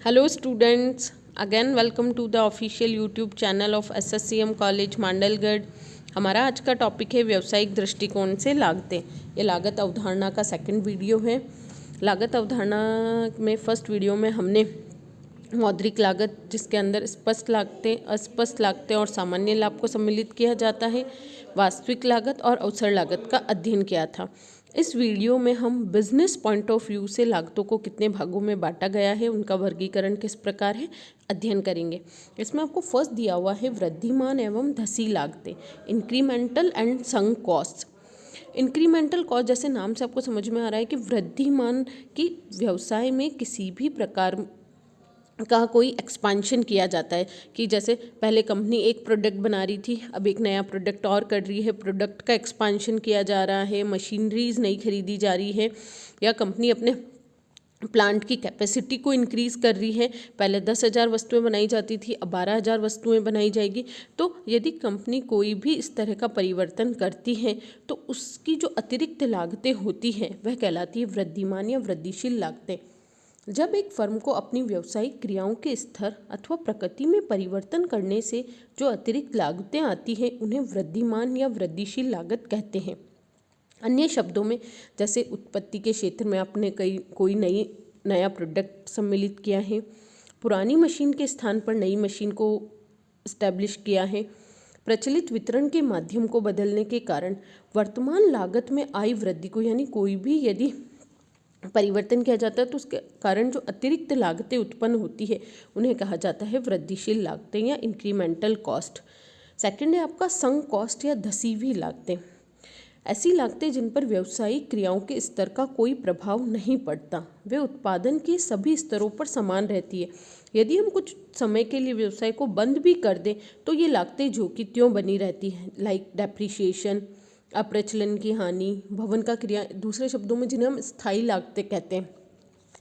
Hello students, again welcome to the official YouTube channel of SSCM college Mandalgarh. हमारा आज का topic है व्यावसायिक दृष्टिकोण से लागतें। ये लागत अवधारणा का सेकंड वीडियो है। लागत अवधारणा में फर्स्ट वीडियो में हमने मौद्रिक लागत, जिसके अंदर स्पष्ट लागतें, अस्पष्ट लागतें और सामान्य लाभ को सम्मिलित किया जाता है, वास्तविक लागत और अवसर लागत का अध्ययन किया था। इस वीडियो में हम बिजनेस पॉइंट ऑफ व्यू से लागतों को कितने भागों में बांटा गया है, उनका वर्गीकरण किस प्रकार है, अध्ययन करेंगे। इसमें आपको फर्स्ट दिया हुआ है वृद्धिमान एवं धसी लागतें, incremental and sunk cost. Incremental cost जैसे नाम से आपको समझ में आ रहा है कि वृद्धिमान की व्यवसाय में किसी भी प्रकार का कोई एक्सपांशन किया जाता है कि जैसे पहले कंपनी एक प्रोडक्ट बना रही थी, अब एक नया प्रोडक्ट और कर रही है, प्रोडक्ट का एक्सपांशन किया जा रहा है, मशीनरीज नई खरीदी जा रही है, या कंपनी अपने प्लांट की कैपेसिटी को इंक्रीज़ कर रही है। पहले 10,000 वस्तुएं बनाई जाती थी, अब 12,000 वस्तुएं बनाई जाएगी। तो यदि कंपनी कोई भी इस तरह का परिवर्तन करती है तो उसकी जो अतिरिक्त लागतें होती हैं वह कहलाती है वृद्धिमान या वृद्धिशील लागतें। जब एक फर्म को अपनी व्यावसायिक क्रियाओं के स्तर अथवा प्रकृति में परिवर्तन करने से जो अतिरिक्त लागतें आती हैं उन्हें वृद्धिमान या वृद्धिशील लागत कहते हैं। अन्य शब्दों में, जैसे उत्पत्ति के क्षेत्र में आपने कोई नया प्रोडक्ट सम्मिलित किया है, पुरानी मशीन के स्थान पर नई मशीन को इस्टेब्लिश किया है, प्रचलित वितरण के माध्यम को बदलने के कारण वर्तमान लागत में आई वृद्धि को, यानी कोई भी यदि परिवर्तन किया जाता है तो उसके कारण जो अतिरिक्त लागतें उत्पन्न होती है उन्हें कहा जाता है वृद्धिशील लागतें या इंक्रीमेंटल कॉस्ट। सेकंड है आपका संक कॉस्ट या धसी हुई लागतें। ऐसी लागतें जिन पर व्यावसायिक क्रियाओं के स्तर का कोई प्रभाव नहीं पड़ता, वे उत्पादन के सभी स्तरों पर समान रहती है। यदि हम कुछ समय के लिए व्यवसाय को बंद भी कर दें तो ये लागतें जो कि त्यों बनी रहती हैं, लाइक डेप्रिसिएशन, अप्रचलन की हानि, भवन का किराया, दूसरे शब्दों में जिन्हें हम स्थायी लागतें कहते हैं,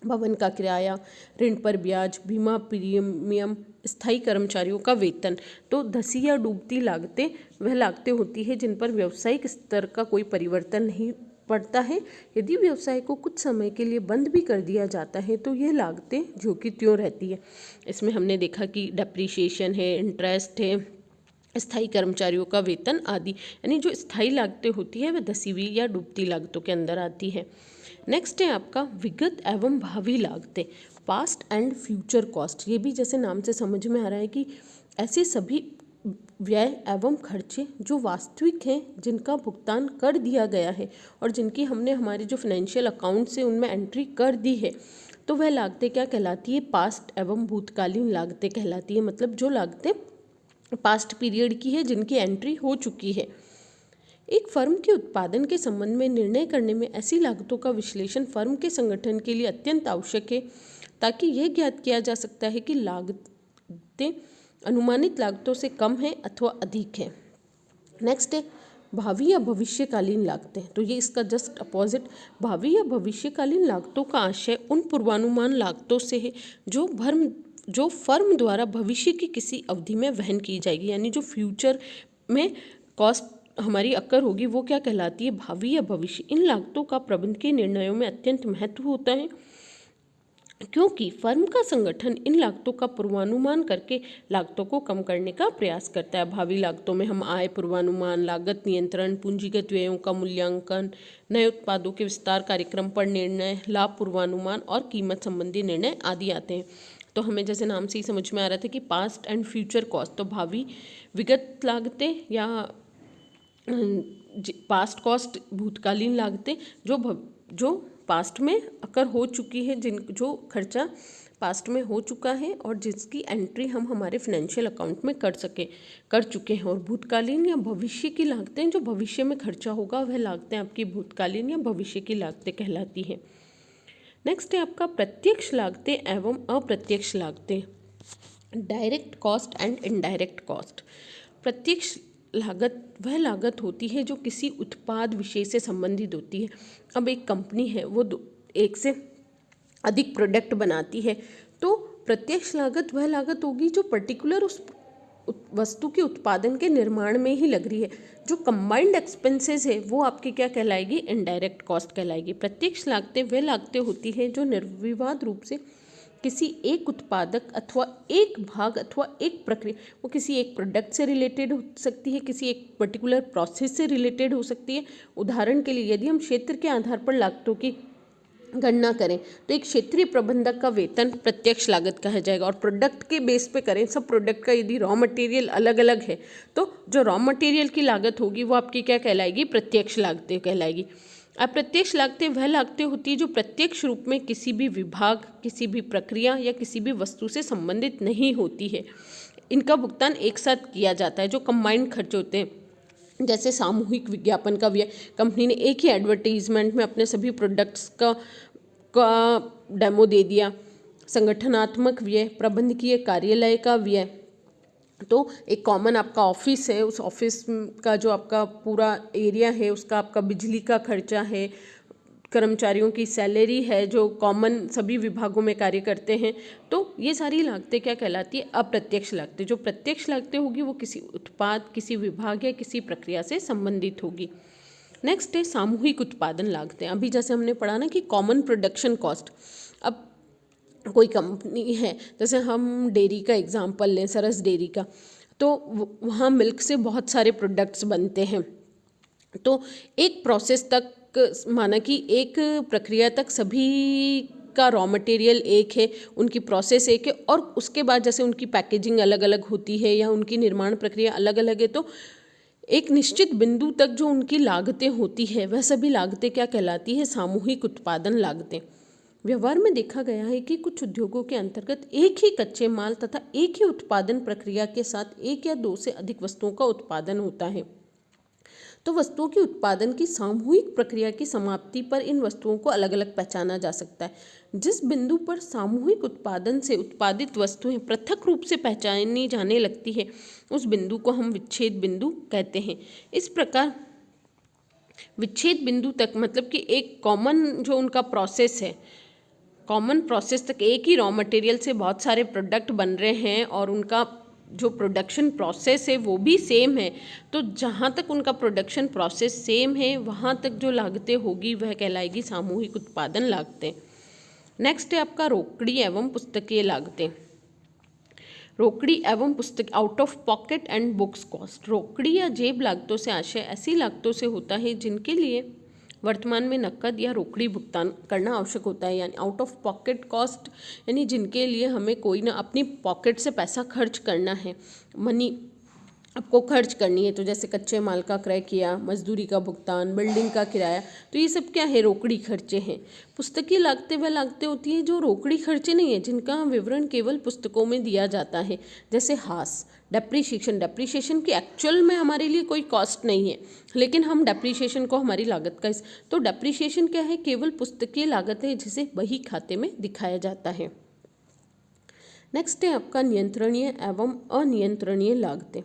भवन का किराया, ऋण पर ब्याज, बीमा प्रीमियम, स्थायी कर्मचारियों का वेतन। तो धसी या डूबती लागतें वह लागतें होती है जिन पर व्यावसायिक स्तर का कोई परिवर्तन नहीं पड़ता है। यदि व्यवसाय को कुछ समय के लिए बंद भी कर दिया जाता है तो ये लागतें जो कि त्यों रहती है। इसमें हमने देखा कि डेप्रिसिएशन है, इंटरेस्ट है, स्थायी कर्मचारियों का वेतन आदि, यानी जो स्थायी लागतें होती है वह धसी हुई या डूबती लागतों के अंदर आती है। नेक्स्ट है आपका विगत एवं भावी लागतें, पास्ट एंड फ्यूचर कॉस्ट। ये भी जैसे नाम से समझ में आ रहा है कि ऐसे सभी व्यय एवं खर्चे जो वास्तविक हैं, जिनका भुगतान कर दिया गया है और जिनकी हमने हमारे जो फाइनेंशियल अकाउंट से उनमें एंट्री कर दी है, तो वह लागतें क्या कहलाती है, पास्ट एवं भूतकालीन लागतें कहलाती है। मतलब जो लागतें पास्ट पीरियड की है, जिनकी एंट्री हो चुकी है। एक फर्म के उत्पादन के संबंध में निर्णय करने में ऐसी लागतों का विश्लेषण फर्म के संगठन के लिए अत्यंत आवश्यक है, ताकि यह ज्ञात किया जा सकता है कि लागतें अनुमानित लागतों से कम है अथवा अधिक है। नेक्स्ट है भावी या भविष्यकालीन लागतें। तो ये इसका जस्ट अपोजिट, भावी या भविष्यकालीन लागतों का आशय उन पूर्वानुमान लागतों से है जो फर्म द्वारा भविष्य की किसी अवधि में वहन की जाएगी, यानी जो फ्यूचर में कॉस्ट हमारी अकर होगी वो क्या कहलाती है, भावी या भविष्य। इन लागतों का प्रबंधन के निर्णयों में अत्यंत महत्व होता है, क्योंकि फर्म का संगठन इन लागतों का पूर्वानुमान करके लागतों को कम करने का प्रयास करता है। भावी लागतों में हम आय पूर्वानुमान, लागत नियंत्रण, पूंजीगत व्ययों का मूल्यांकन, नए उत्पादों के विस्तार कार्यक्रम पर निर्णय, लाभ पूर्वानुमान और कीमत संबंधी निर्णय आदि आते हैं। तो हमें जैसे नाम से ही समझ में आ रहा था कि पास्ट एंड फ्यूचर कॉस्ट, तो भावी विगत लागतें या पास्ट कॉस्ट भूतकालीन लागतें जो पास्ट में अकर हो चुकी है, जो खर्चा पास्ट में हो चुका है और जिसकी एंट्री हम हमारे फाइनेंशियल अकाउंट में कर चुके हैं। और भूतकालीन या भविष्य की लागतें, जो भविष्य में खर्चा होगा वह लागतें आपकी भूतकालीन या भविष्य की लागतें कहलाती हैं। नेक्स्ट है आपका प्रत्यक्ष लागतें एवं अप्रत्यक्ष लागतें, direct cost and indirect cost. प्रत्यक्ष लागत वह लागत होती है जो किसी उत्पाद विशेष से संबंधित होती है। अब एक कंपनी है, वो एक से अधिक प्रोडक्ट बनाती है, तो प्रत्यक्ष लागत वह लागत होगी जो पर्टिकुलर उस वस्तु के उत्पादन के निर्माण में ही लग रही है। जो कंबाइंड एक्सपेंसेस है वो आपकी क्या कहलाएगी, इनडायरेक्ट कॉस्ट कहलाएगी। प्रत्यक्ष लागतें वह लागतें होती हैं जो निर्विवाद रूप से किसी एक उत्पादक अथवा एक भाग अथवा एक प्रक्रिया, वो किसी एक प्रोडक्ट से रिलेटेड हो सकती है, किसी एक पर्टिकुलर प्रोसेस से रिलेटेड हो सकती है। उदाहरण के लिए यदि हम क्षेत्र के आधार पर लागतों की गणना करें तो एक क्षेत्रीय प्रबंधक का वेतन प्रत्यक्ष लागत कहा जाएगा। और प्रोडक्ट के बेस पे करें, सब प्रोडक्ट का यदि रॉ मटेरियल अलग अलग है तो जो रॉ मटेरियल की लागत होगी वो आपकी क्या कहलाएगी, प्रत्यक्ष लागतें कहलाएगी। अप्रत्यक्ष लागतें वह लागतें होती है जो प्रत्यक्ष रूप में किसी भी विभाग, किसी भी प्रक्रिया या किसी भी वस्तु से संबंधित नहीं होती है। इनका भुगतान एक साथ किया जाता है, जो कंबाइंड खर्च होते हैं। जैसे सामूहिक विज्ञापन का व्यय, कंपनी ने एक ही एडवर्टीजमेंट में अपने सभी प्रोडक्ट्स का डेमो दे दिया। संगठनात्मक व्यय, प्रबंधकीय कार्यालय का व्यय, तो एक कॉमन आपका ऑफिस है, उस ऑफिस का जो आपका पूरा एरिया है उसका आपका बिजली का खर्चा है, कर्मचारियों की सैलरी है जो कॉमन सभी विभागों में कार्य करते हैं, तो ये सारी लागतें क्या कहलाती है, अप्रत्यक्ष लागतें। जो प्रत्यक्ष लागतें होगी वो किसी उत्पाद, किसी विभाग या किसी प्रक्रिया से संबंधित होगी। नेक्स्ट है सामूहिक उत्पादन लागतें। अभी जैसे हमने पढ़ा ना कि कॉमन प्रोडक्शन कॉस्ट, अब कोई कंपनी है, जैसे हम डेयरी का एग्जांपल लें, सरस डेयरी का, तो वहाँ मिल्क से बहुत सारे प्रोडक्ट्स बनते हैं। तो एक प्रोसेस तक, माना कि एक प्रक्रिया तक सभी का रॉ मटेरियल एक है, उनकी प्रोसेस एक है, और उसके बाद जैसे उनकी पैकेजिंग अलग अलग होती है या उनकी निर्माण प्रक्रिया अलग अलग है, तो एक निश्चित बिंदु तक जो उनकी लागतें होती है वह सभी लागतें क्या कहलाती है, सामूहिक उत्पादन लागतें। व्यवहार में देखा गया है कि कुछ उद्योगों के अंतर्गत एक ही कच्चे माल तथा एक ही उत्पादन प्रक्रिया के साथ एक या दो से अधिक वस्तुओं का उत्पादन होता है। तो वस्तुओं के उत्पादन की सामूहिक प्रक्रिया की समाप्ति पर इन वस्तुओं को अलग अलग पहचाना जा सकता है। जिस बिंदु पर सामूहिक उत्पादन से उत्पादित वस्तुएं पृथक रूप से पहचानी जाने लगती है उस बिंदु को हम विच्छेद बिंदु कहते हैं। इस प्रकार विच्छेद बिंदु तक, मतलब कि एक कॉमन जो उनका प्रोसेस है, कॉमन प्रोसेस तक एक ही रॉ मटेरियल से बहुत सारे प्रोडक्ट बन रहे हैं और उनका जो प्रोडक्शन प्रोसेस है वो भी सेम है, तो जहाँ तक उनका प्रोडक्शन प्रोसेस सेम है वहाँ तक जो लागतें होगी वह कहलाएगी सामूहिक उत्पादन लागतें। नेक्स्ट है आपका रोकड़ी एवं पुस्तकीय लागतें। रोकड़ी एवं पुस्तक, out of pocket and books cost. रोकड़ी या जेब लागतों से आशय ऐसी लागतों से होता है जिनके लिए वर्तमान में नकद या रोकड़ी भुगतान करना आवश्यक होता है। यानी आउट ऑफ पॉकेट कॉस्ट, यानी जिनके लिए हमें कोई ना अपनी पॉकेट से पैसा खर्च करना है, मनी आपको खर्च करनी है, तो जैसे कच्चे माल का क्रय किया, मजदूरी का भुगतान, बिल्डिंग का किराया, तो ये सब क्या है, रोकड़ी खर्चे हैं। पुस्तकीय लागतें वह लागतें होती हैं जो रोकड़ी खर्चे नहीं है, जिनका विवरण केवल पुस्तकों में दिया जाता है। जैसे हास, डेप्रीशिएशन की एक्चुअल में हमारे लिए कोई कॉस्ट नहीं है, लेकिन हम डेप्रीशिएशन को हमारी लागत का, तो डेप्रीशिएशन क्या है, केवल पुस्तकीय लागत है जिसे बही खाते में दिखाया जाता है। नेक्स्ट है आपका नियंत्रणीय एवं अनियंत्रणीय लागतें।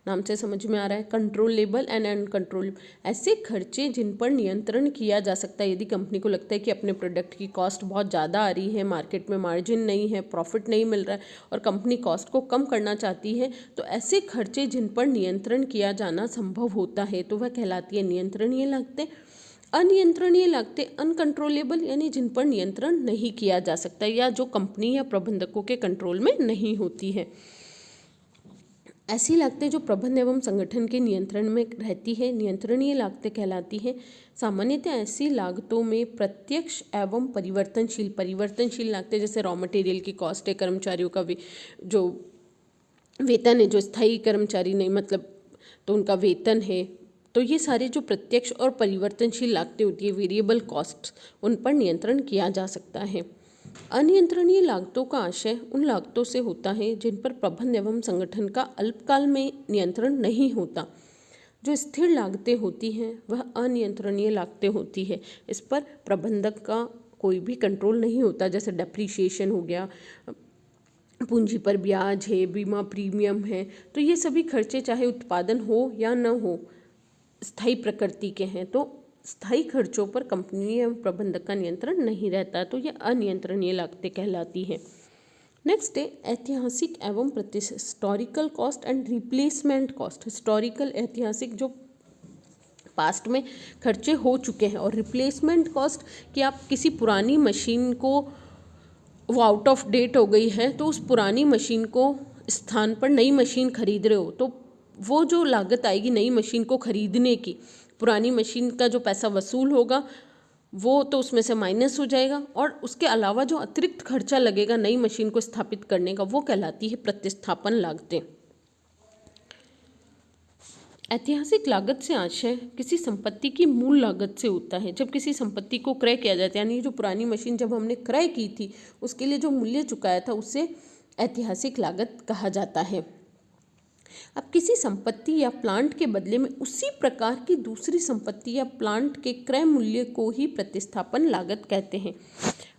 नाम से समझ में आ रहा है, कंट्रोलेबल एंड अनकंट्रोलेबल, ऐसे खर्चे जिन पर नियंत्रण किया जा सकता है। यदि कंपनी को लगता है कि अपने प्रोडक्ट की कॉस्ट बहुत ज़्यादा आ रही है, मार्केट में मार्जिन नहीं है, प्रॉफिट नहीं मिल रहा है और कंपनी कॉस्ट को कम करना चाहती है, तो ऐसे खर्चे जिन पर नियंत्रण किया जाना संभव होता है तो वह कहलाती है नियंत्रणीय लागतें। अनियंत्रणीय लागतें अनकंट्रोलेबल, यानी जिन पर नियंत्रण नहीं किया जा सकता या जो कंपनी या प्रबंधकों के कंट्रोल में नहीं होती है। ऐसी लागतें जो प्रबंधन एवं संगठन के नियंत्रण में रहती है नियंत्रणीय लागतें कहलाती हैं। सामान्यतः ऐसी लागतों में प्रत्यक्ष एवं परिवर्तनशील लागतें, जैसे रॉ मटेरियल की कॉस्ट है, कर्मचारियों का जो वेतन है, जो स्थायी कर्मचारी नहीं मतलब तो उनका वेतन है, तो ये सारे जो प्रत्यक्ष और परिवर्तनशील लागतें होती है, वेरिएबल कॉस्ट, उन पर नियंत्रण किया जा सकता है। अनियंत्रणीय लागतों का आशय उन लागतों से होता है जिन पर प्रबंधन एवं संगठन का अल्पकाल में नियंत्रण नहीं होता। जो स्थिर लागतें होती हैं वह अनियंत्रणीय लागतें होती है, इस पर प्रबंधक का कोई भी कंट्रोल नहीं होता। जैसे डेप्रीशिएशन हो गया, पूंजी पर ब्याज है, बीमा प्रीमियम है, तो ये सभी खर्चे चाहे उत्पादन हो या न हो स्थायी प्रकृति के हैं, तो स्थायी खर्चों पर कंपनी एवं प्रबंधक का नियंत्रण नहीं रहता, तो ये अनियंत्रणीय लागतें कहलाती है। नेक्स्ट है ऐतिहासिक एवं historical cost and replacement cost. Historical, ऐतिहासिक, जो पास्ट में खर्चे हो चुके हैं, और रिप्लेसमेंट कॉस्ट कि आप किसी पुरानी मशीन को वो आउट ऑफ डेट हो गई है, तो उस पुरानी मशीन को स्थान पर नई मशीन खरीद रहे हो, तो वो जो लागत आएगी नई मशीन को खरीदने की, पुरानी मशीन का जो पैसा वसूल होगा वो तो उसमें से माइनस हो जाएगा, और उसके अलावा जो अतिरिक्त खर्चा लगेगा नई मशीन को स्थापित करने का वो कहलाती है प्रतिस्थापन लागतें। ऐतिहासिक लागत से आशय किसी संपत्ति की मूल लागत से होता है। जब किसी संपत्ति को क्रय किया जाता है, यानी जो पुरानी मशीन जब हमने क्रय की थी उसके लिए जो मूल्य चुकाया था उसे ऐतिहासिक लागत कहा जाता है। अब किसी संपत्ति या प्लांट के बदले में उसी प्रकार की दूसरी संपत्ति या प्लांट के क्रय मूल्य को ही प्रतिस्थापन लागत कहते हैं।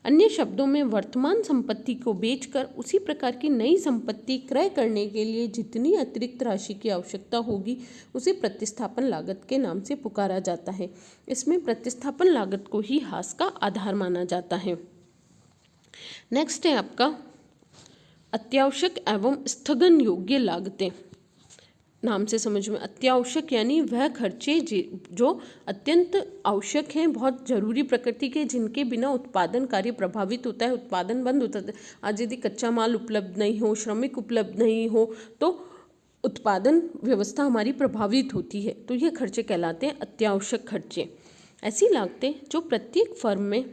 अन्य शब्दों में वर्तमान संपत्ति को बेचकर उसी प्रकार की नई संपत्ति क्रय करने के लिए जितनी अतिरिक्त राशि की आवश्यकता होगी उसे प्रतिस्थापन लागत के नाम से पुकारा जाता है। इसमें प्रतिस्थापन लागत को ही ह्रास का आधार माना जाता है। नेक्स्ट है आपका अत्यावश्यक एवं स्थगन योग्य लागतें। नाम से समझ में, अत्यावश्यक यानी वह खर्चे जो अत्यंत आवश्यक हैं, बहुत जरूरी प्रकृति के, जिनके बिना उत्पादन कार्य प्रभावित होता है, उत्पादन बंद होता है। आज यदि कच्चा माल उपलब्ध नहीं हो, श्रमिक उपलब्ध नहीं हो, तो उत्पादन व्यवस्था हमारी प्रभावित होती है, तो ये खर्चे कहलाते हैं अत्यावश्यक खर्चे। ऐसी लागतें जो प्रत्येक फर्म में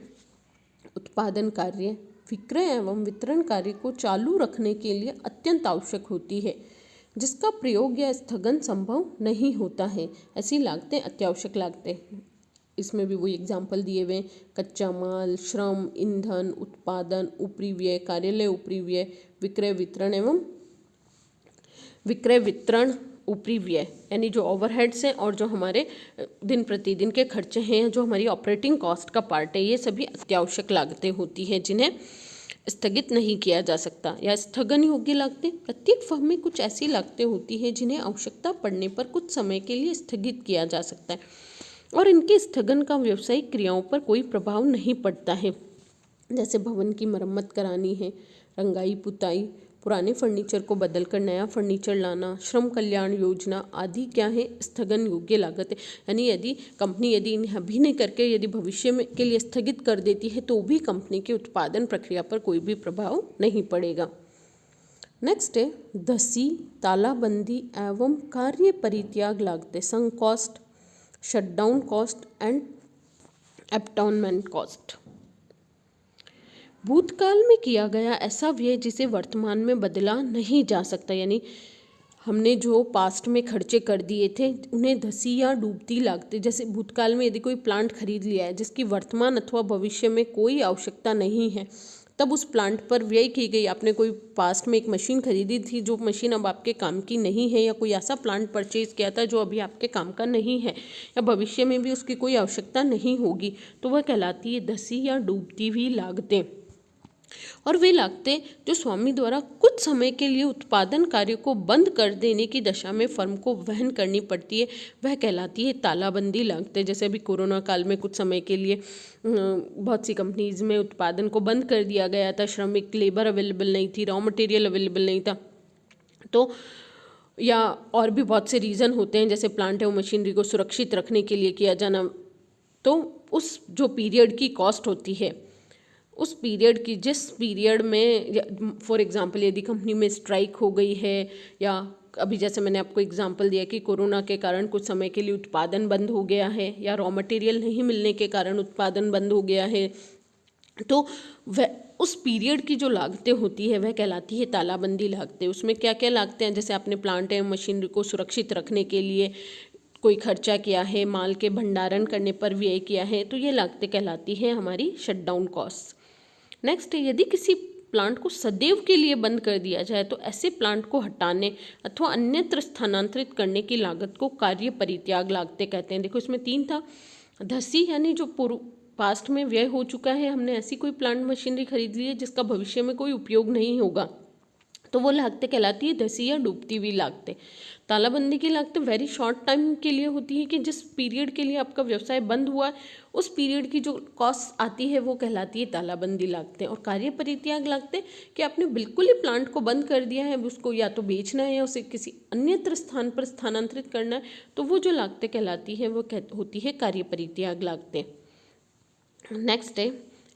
उत्पादन कार्य, विक्रय एवं वितरण कार्य को चालू रखने के लिए अत्यंत आवश्यक होती है, जिसका प्रयोग या स्थगन संभव नहीं होता है, ऐसी लागतें अत्यावश्यक लागतें। इसमें भी वही एग्जाम्पल दिए हुए, कच्चा माल, श्रम, ईंधन, उत्पादन, ऊपरी व्यय, कार्यालय ऊपरी व्यय, विक्रय वितरण ऊपरी व्यय, यानी जो ओवरहेड्स हैं और जो हमारे दिन प्रतिदिन के खर्चे हैं, जो हमारी ऑपरेटिंग कॉस्ट का पार्ट है, ये सभी अत्यावश्यक लागतें होती हैं जिन्हें स्थगित नहीं किया जा सकता। या स्थगन योग्य लागतें, प्रत्येक फर्म में कुछ ऐसी लागतें होती हैं जिन्हें आवश्यकता पड़ने पर कुछ समय के लिए स्थगित किया जा सकता है और इनके स्थगन का व्यावसायिक क्रियाओं पर कोई प्रभाव नहीं पड़ता है। जैसे भवन की मरम्मत करानी है, रंगाई पुताई, पुराने फर्नीचर को बदलकर नया फर्नीचर लाना, श्रम कल्याण योजना आदि क्या है, स्थगन योग्य लागत है। यानी यदि कंपनी इन्हें अभी नहीं करके यदि भविष्य में के लिए स्थगित कर देती है तो भी कंपनी के उत्पादन प्रक्रिया पर कोई भी प्रभाव नहीं पड़ेगा। नेक्स्ट है धसी, तालाबंदी एवं कार्य परित्याग लागतें, sunk cost, shutdown cost and abandonment cost. भूतकाल में किया गया ऐसा व्यय जिसे वर्तमान में बदला नहीं जा सकता, यानी हमने जो पास्ट में खर्चे कर दिए थे उन्हें धसी या डूबती लागतें। जैसे भूतकाल में यदि कोई प्लांट खरीद लिया है जिसकी वर्तमान अथवा भविष्य में कोई आवश्यकता नहीं है, तब उस प्लांट पर व्यय की गई, आपने कोई पास्ट में एक मशीन खरीदी थी जो मशीन अब आपके काम की नहीं है, या कोई ऐसा प्लांट परचेज किया था जो अभी आपके काम का नहीं है या भविष्य में भी उसकी कोई आवश्यकता नहीं होगी, तो वह कहलाती है धसी या डूबती हुई लागतें। और वे लागतें जो स्वामी द्वारा कुछ समय के लिए उत्पादन कार्य को बंद कर देने की दशा में फर्म को वहन करनी पड़ती है, वह कहलाती है तालाबंदी लागतें। जैसे अभी कोरोना काल में कुछ समय के लिए बहुत सी कंपनीज में उत्पादन को बंद कर दिया गया था, श्रमिक लेबर अवेलेबल नहीं थी, रॉ मटेरियल अवेलेबल नहीं था, तो या और भी बहुत से रीज़न होते हैं, जैसे प्लांट है वो मशीनरी को सुरक्षित रखने के लिए किया जाना, तो उस जो पीरियड की कॉस्ट होती है, उस पीरियड की, जिस पीरियड में फॉर एग्जांपल यदि कंपनी में स्ट्राइक हो गई है, या अभी जैसे मैंने आपको एग्जांपल दिया कि कोरोना के कारण कुछ समय के लिए उत्पादन बंद हो गया है, या रॉ मटेरियल नहीं मिलने के कारण उत्पादन बंद हो गया है, तो वह उस पीरियड की जो लागतें होती है वह कहलाती है तालाबंदी लागतें। उसमें क्या क्या लागतें हैं, जैसे आपने प्लांट है मशीनरी को सुरक्षित रखने के लिए कोई खर्चा किया है, माल के भंडारण करने पर व्यय किया है, तो ये लागतें कहलाती हैं हमारी शटडाउन कॉस्ट। नेक्स्ट, यदि किसी प्लांट को सदैव के लिए बंद कर दिया जाए तो ऐसे प्लांट को हटाने अथवा अन्यत्र स्थानांतरित करने की लागत को कार्य परित्याग लागतें कहते हैं। देखो इसमें 3 था, धसी यानी जो पास्ट में व्यय हो चुका है, हमने ऐसी कोई प्लांट मशीनरी खरीद ली है जिसका भविष्य में कोई उपयोग नहीं होगा, तो वो लागतें कहलाती है धसी या डूबती हुई लागतें। तालाबंदी की लागतें वेरी शॉर्ट टाइम के लिए होती है कि जिस पीरियड के लिए आपका व्यवसाय बंद हुआ है उस पीरियड की जो कॉस्ट आती है वो कहलाती है तालाबंदी लागतें। और कार्य परित्याग लागतें कि आपने बिल्कुल ही प्लांट को बंद कर दिया है, उसको या तो बेचना है या उसे किसी अन्यत्र स्थान पर स्थानांतरित करना है, तो वो जो लागतें कहलाती है वो होती है कार्य परित्याग लागतें। नेक्स्ट है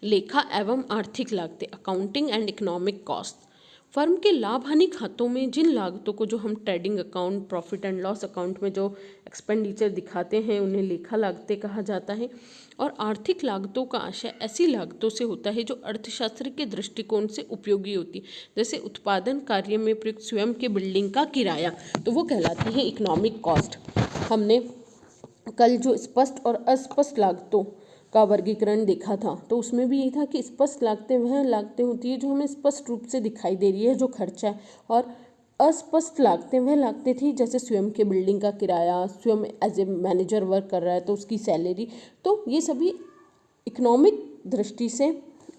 लेखा एवं आर्थिक लागतें, accounting and economic cost. Firm के लाभ हानि खातों में जिन लागतों को, जो हम trading account, profit and loss account में जो एक्सपेंडिचर दिखाते हैं, उन्हें लेखा लागतें कहा जाता है। और आर्थिक लागतों का आशय ऐसी लागतों से होता है जो अर्थशास्त्र के दृष्टिकोण से उपयोगी होती, जैसे उत्पादन कार्य में प्रयुक्त स्वयं के बिल्डिंग का किराया, तो वो कहलाती है इकोनॉमिक कॉस्ट। हमने कल जो स्पष्ट और अस्पष्ट लागतों का वर्गीकरण देखा था, तो उसमें भी यही था कि स्पष्ट लागतें वह लागतें होती है जो हमें स्पष्ट रूप से दिखाई दे रही है, जो खर्चा है, और अस्पष्ट लागतें वह लागतें थी जैसे स्वयं के बिल्डिंग का किराया, स्वयं एज ए मैनेजर वर्क कर रहा है तो उसकी सैलरी। तो ये सभी इकोनॉमिक दृष्टि से,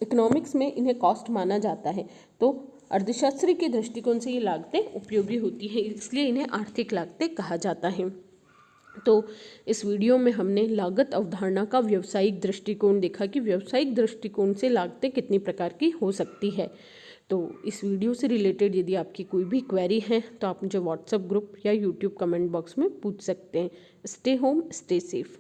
इकोनॉमिक्स में इन्हें कॉस्ट माना जाता है। तो अर्थशास्त्र के दृष्टिकोण से ये लागतें उपयोगी होती हैं, इसलिए इन्हें आर्थिक लागतें कहा जाता है। तो इस वीडियो में हमने लागत अवधारणा का व्यावसायिक दृष्टिकोण देखा कि व्यावसायिक दृष्टिकोण से लागतें कितनी प्रकार की हो सकती है। तो इस वीडियो से रिलेटेड यदि आपकी कोई भी क्वेरी है तो आप मुझे व्हाट्सएप ग्रुप या यूट्यूब कमेंट बॉक्स में पूछ सकते हैं। Stay home, stay safe.